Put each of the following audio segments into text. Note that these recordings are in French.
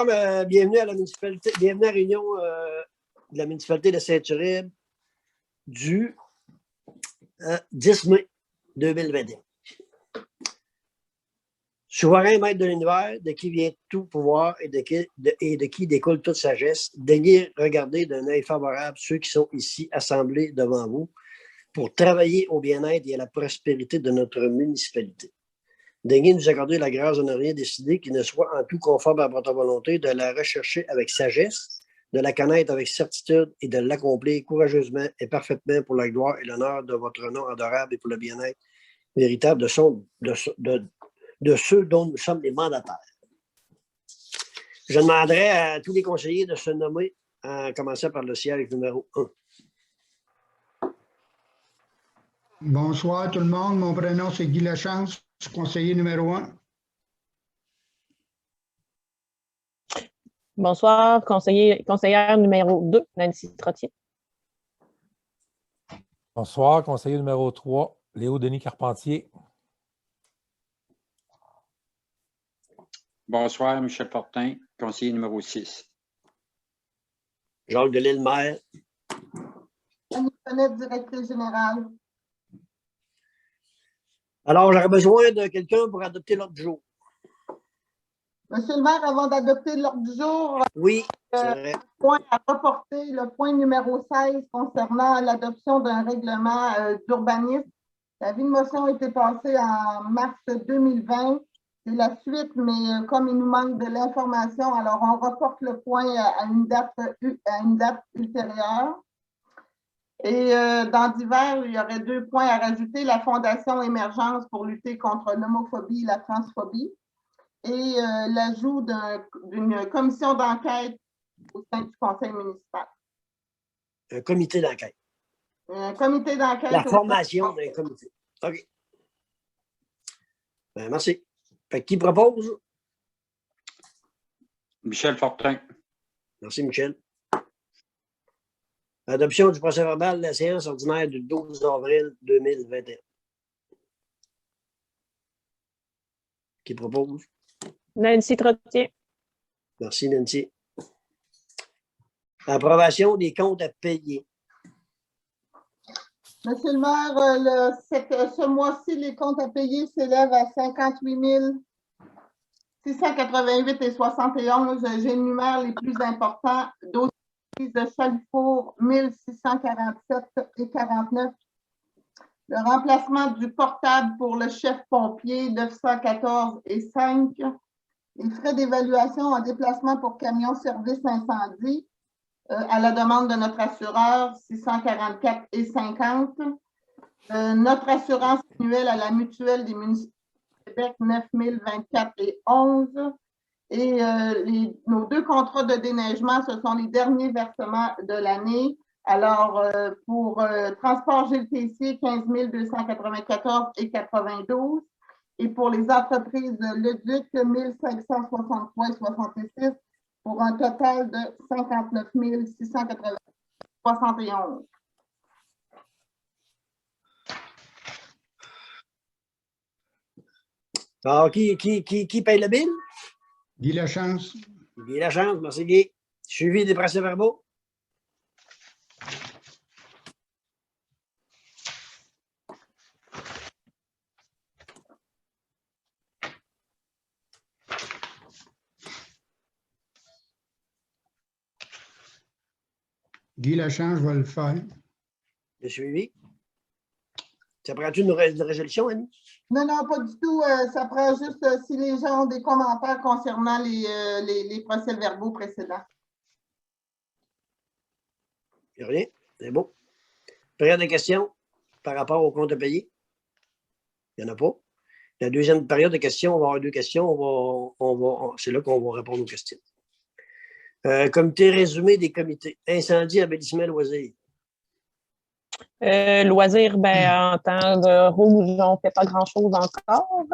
Bienvenue à la municipalité, bienvenue à la réunion de la municipalité de Saint-Uribe du 10 mai 2021. Souverain maître de l'univers, de qui vient tout pouvoir et de qui découle toute sagesse, daignez regarder d'un œil favorable ceux qui sont ici assemblés devant vous pour travailler au bien-être et à la prospérité de notre municipalité. Daignez nous accorder la grâce de ne rien décider qui ne soit en tout conforme à votre volonté, de la rechercher avec sagesse, de la connaître avec certitude et de l'accomplir courageusement et parfaitement pour la gloire et l'honneur de votre nom adorable et pour le bien-être véritable de ceux dont nous sommes les mandataires. Je demanderai à tous les conseillers de se nommer, en commençant par le siège numéro 1. Bonsoir tout le monde, mon prénom c'est Guy Lachance, je suis conseiller numéro 1. Bonsoir, conseillère numéro 2, Nancy Trottier. Bonsoir, conseiller numéro 3, Léo-Denis Carpentier. Bonsoir, Michel Fortin, conseiller numéro 6. Jacques Delisle-Maire. Annie Tonnette, directrice générale. Alors, j'aurais besoin de quelqu'un pour adopter l'ordre du jour. Monsieur le maire, avant d'adopter l'ordre du jour, Oui, c'est vrai. point à reporter le point numéro 16 concernant l'adoption d'un règlement d'urbanisme. La vie de motion a été passée en mars 2020. C'est la suite, mais comme il nous manque de l'information, alors on reporte le point à une date ultérieure. Et dans divers, il y aurait 2 points à rajouter, la Fondation Émergence pour lutter contre l'homophobie et la transphobie et l'ajout d'une commission d'enquête au sein du conseil municipal. Un comité d'enquête. Un comité d'enquête. La formation d'un comité. OK. Ben, merci. Fait que qui propose? Michel Fortin. Merci, Michel. Adoption du procès-verbal de la séance ordinaire du 12 avril 2021. Qui propose? Nancy Trottier. Merci, Nancy. Approbation des comptes à payer. Monsieur le maire, ce mois-ci, les comptes à payer s'élèvent à 58 688,71. J'énumère les plus importants. Dossier de Chalifour, 1647,49. Le remplacement du portable pour le chef pompier, 914,5. Les frais d'évaluation en déplacement pour camion service incendie, à la demande de notre assureur, 644,50. Notre assurance annuelle à la mutuelle des municipalités de Québec, 9024,11. Et nos 2 contrats de déneigement, ce sont les derniers versements de l'année. Alors, pour transport GLTC, 15 294,92. Et pour les entreprises Leduc, 1563,66 pour un total de 59 691. Alors, qui paye le bill? Guy Lachance. Guy Lachance, merci Guy. Suivi des procès-verbaux. Guy Lachance, je vais le faire. Le suivi. Ça prend-tu une résolution, Annie? Non, non, pas du tout. Ça prend juste si les gens ont des commentaires concernant les procès-verbaux précédents. Il n'y a rien. C'est beau. Période de questions par rapport au compte à payer? Il n'y en a pas. La deuxième période de questions, on va avoir 2 questions. C'est là qu'on va répondre aux questions. Comité résumé des comités. Incendie, embellissement, loisirs. Loisirs, en temps de rouge, on ne fait pas grand-chose encore.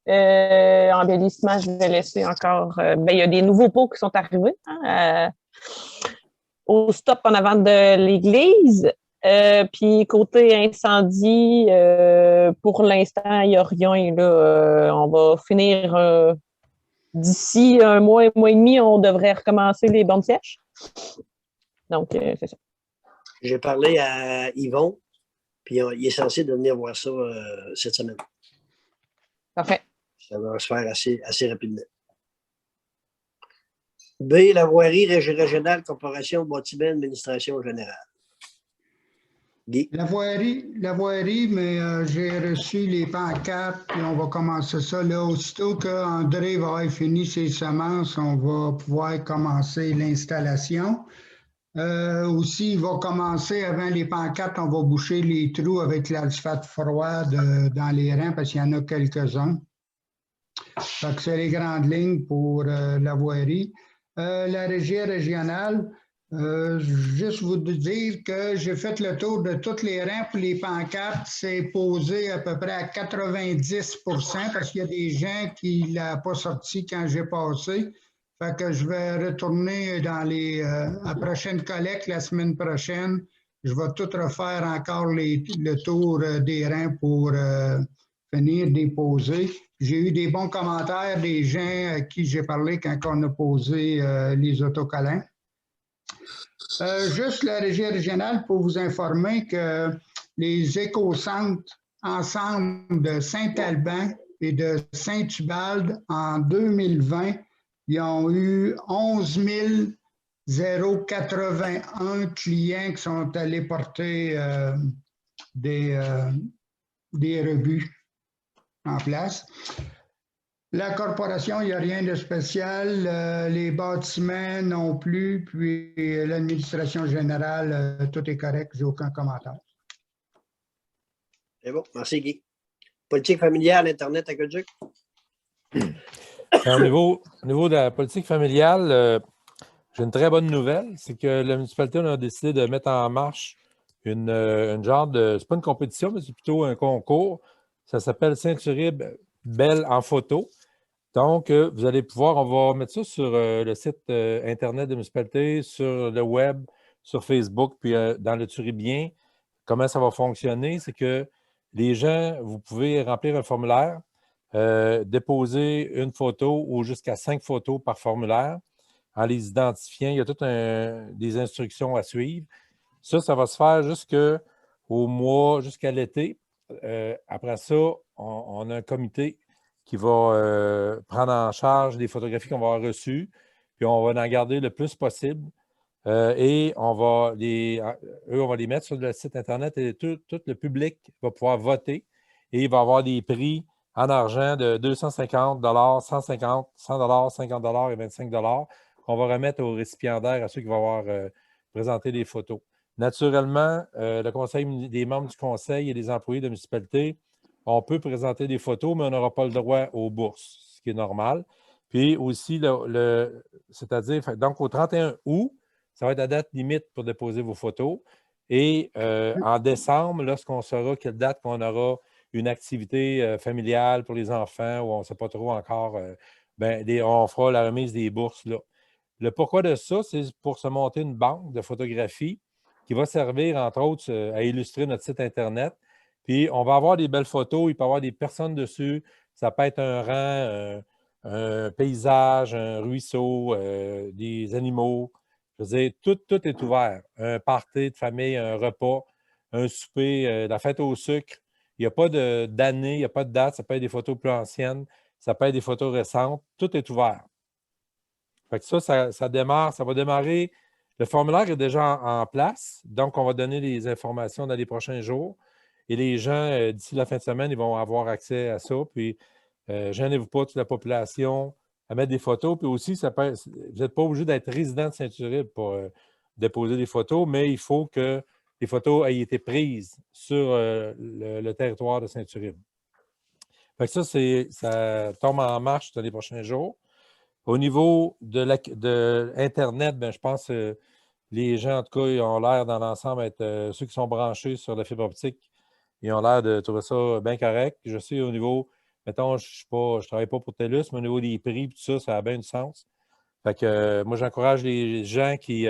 Embellissement, je vais laisser encore. Il y a des nouveaux pots qui sont arrivés au stop en avant de l'église. Puis côté incendie, pour l'instant, il n'y a rien. Là, on va finir d'ici un mois et demi, on devrait recommencer les bandes sèches. Donc, c'est ça. J'ai parlé à Yvon, puis il est censé de venir voir ça cette semaine. Parfait. Ça va se faire assez rapidement. B, la voirie régionale, corporation, bâtiment, administration générale. Guy. La voirie, mais j'ai reçu les pancartes, puis on va commencer ça là. Aussitôt qu'André va avoir fini ses semences, on va pouvoir commencer l'installation. Aussi, il va commencer avant les pancartes, on va boucher les trous avec l'asphalte froide dans les rangs parce qu'il y en a quelques-uns. Fait que c'est les grandes lignes pour la voirie. La régie régionale, juste vous dire que j'ai fait le tour de toutes les rangs pour les pancartes. C'est posé à peu près à 90% parce qu'il y a des gens qui ne l'ont pas sorti quand j'ai passé. Fait que je vais retourner dans la prochaine collecte la semaine prochaine. Je vais tout refaire encore le tour des rangs pour venir déposer. J'ai eu des bons commentaires des gens à qui j'ai parlé quand on a posé les autocollants. Juste la régie régionale pour vous informer que les écocentres ensemble de Saint-Alban et de Saint-Ubalde en 2020, ils ont eu 11 081 clients qui sont allés porter des rebuts en place. La corporation, il n'y a rien de spécial. Les bâtiments non plus. Puis l'administration générale, tout est correct. J'ai aucun commentaire. C'est bon. Merci, Guy. Politique familiale, Internet à Aqueduc. Au niveau de la politique familiale, j'ai une très bonne nouvelle. C'est que la municipalité a décidé de mettre en marche une genre de... C'est pas une compétition, mais c'est plutôt un concours. Ça s'appelle Saint-Uribe Belle en photo. Donc, vous allez pouvoir, on va mettre ça sur le site Internet de la municipalité, sur le web, sur Facebook, puis dans le Turibien. Comment ça va fonctionner? C'est que les gens, vous pouvez remplir un formulaire, déposer une photo ou jusqu'à 5 photos par formulaire en les identifiant. Il y a toutes des instructions à suivre. Ça va se faire jusqu'à l'été. Après ça, on a un comité qui va prendre en charge les photographies qu'on va avoir reçues, puis on va en garder le plus possible. Et on va les mettre sur le site Internet et tout le public va pouvoir voter. Et il va y avoir des prix en argent de 250 150 100 50 et 25 qu'on va remettre aux récipiendaires, à ceux qui vont avoir présenté des photos. Naturellement, des membres du conseil et des employés de la municipalité, on peut présenter des photos, mais on n'aura pas le droit aux bourses, ce qui est normal. Puis aussi, c'est-à-dire, donc au 31 août, ça va être la date limite pour déposer vos photos. Et en décembre, lorsqu'on saura quelle date qu'on aura une activité familiale pour les enfants ou on ne sait pas trop encore, on fera la remise des bourses là. Le pourquoi de ça, c'est pour se monter une banque de photographies qui va servir, entre autres, à illustrer notre site Internet. Puis, on va avoir des belles photos, il peut y avoir des personnes dessus. Ça peut être un rang, un paysage, un ruisseau, des animaux. Je veux dire, tout est ouvert. Un party de famille, un repas, un souper, la fête au sucre. Il n'y a pas d'année, il n'y a pas de date. Ça peut être des photos plus anciennes, ça peut être des photos récentes. Tout est ouvert. Fait que ça démarre, ça va démarrer. Le formulaire est déjà en place, donc on va donner les informations dans les prochains jours. Et les gens, d'ici la fin de semaine, ils vont avoir accès à ça. Puis, gênez-vous pas, toute la population, à mettre des photos. Puis aussi, vous n'êtes pas obligé d'être résident de Saint-Uribe pour déposer des photos, mais il faut que les photos aient été prises sur le territoire de Saint-Uribe. Fait que ça tombe en marche dans les prochains jours. Au niveau de Internet, je pense que les gens, en tout cas, ils ont l'air dans l'ensemble être ceux qui sont branchés sur la fibre optique. Ils ont l'air de trouver ça bien correct. Je sais, au niveau, mettons, je ne travaille pas pour TELUS, mais au niveau des prix, tout ça a bien du sens. Fait que moi, j'encourage les gens qui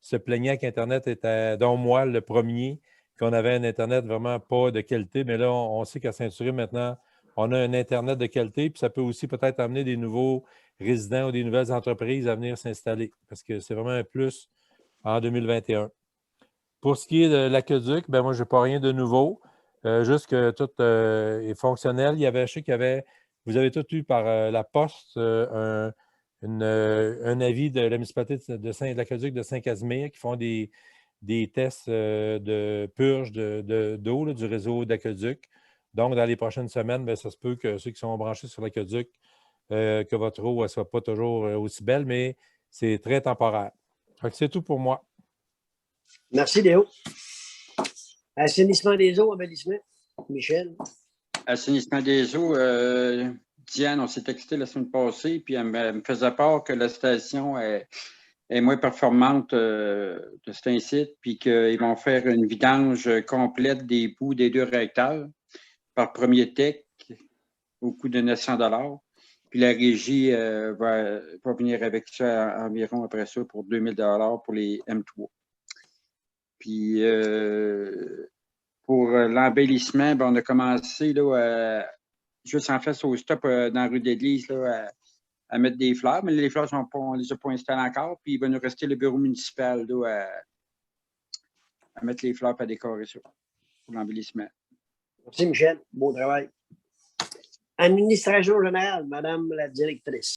se plaignaient qu'Internet était, dont moi, le premier, qu'on avait un Internet vraiment pas de qualité. Mais là, on sait qu'à Saint-Uribe, maintenant, on a un Internet de qualité, puis ça peut aussi peut-être amener des nouveaux résidents ou des nouvelles entreprises à venir s'installer parce que c'est vraiment un plus en 2021. Pour ce qui est de l'aqueduc, ben moi, je n'ai pas rien de nouveau. Juste que tout est fonctionnel. Je sais qu'il y avait, vous avez tout eu par la poste un avis de la municipalité de l'aqueduc de Saint-Casimir qui font des tests de purge d'eau du réseau d'aqueduc. Donc, dans les prochaines semaines, bien, ça se peut que ceux qui sont branchés sur l'aqueduc, que votre eau ne soit pas toujours aussi belle, mais c'est très temporaire. C'est tout pour moi. Merci, Léo. Assainissement des eaux, embellissement. Michel. Assainissement des eaux, Diane, on s'est texté la semaine passée, puis elle me faisait part que la station est moins performante de cet incite, puis qu'ils vont faire une vidange complète des bouts des 2 réacteurs par Premier Tech au coût de 900 $. Puis la régie va venir avec ça environ après ça pour 2000 $ pour les M3. Puis pour l'embellissement, ben, on a commencé là, juste en face au stop dans la rue d'Église à mettre des fleurs, mais les fleurs, on ne les a pas installées encore. Puis il va nous rester le bureau municipal là, à mettre les fleurs et à décorer ça pour l'embellissement. Merci, Michel. Beau travail. Administration générale, Madame la directrice.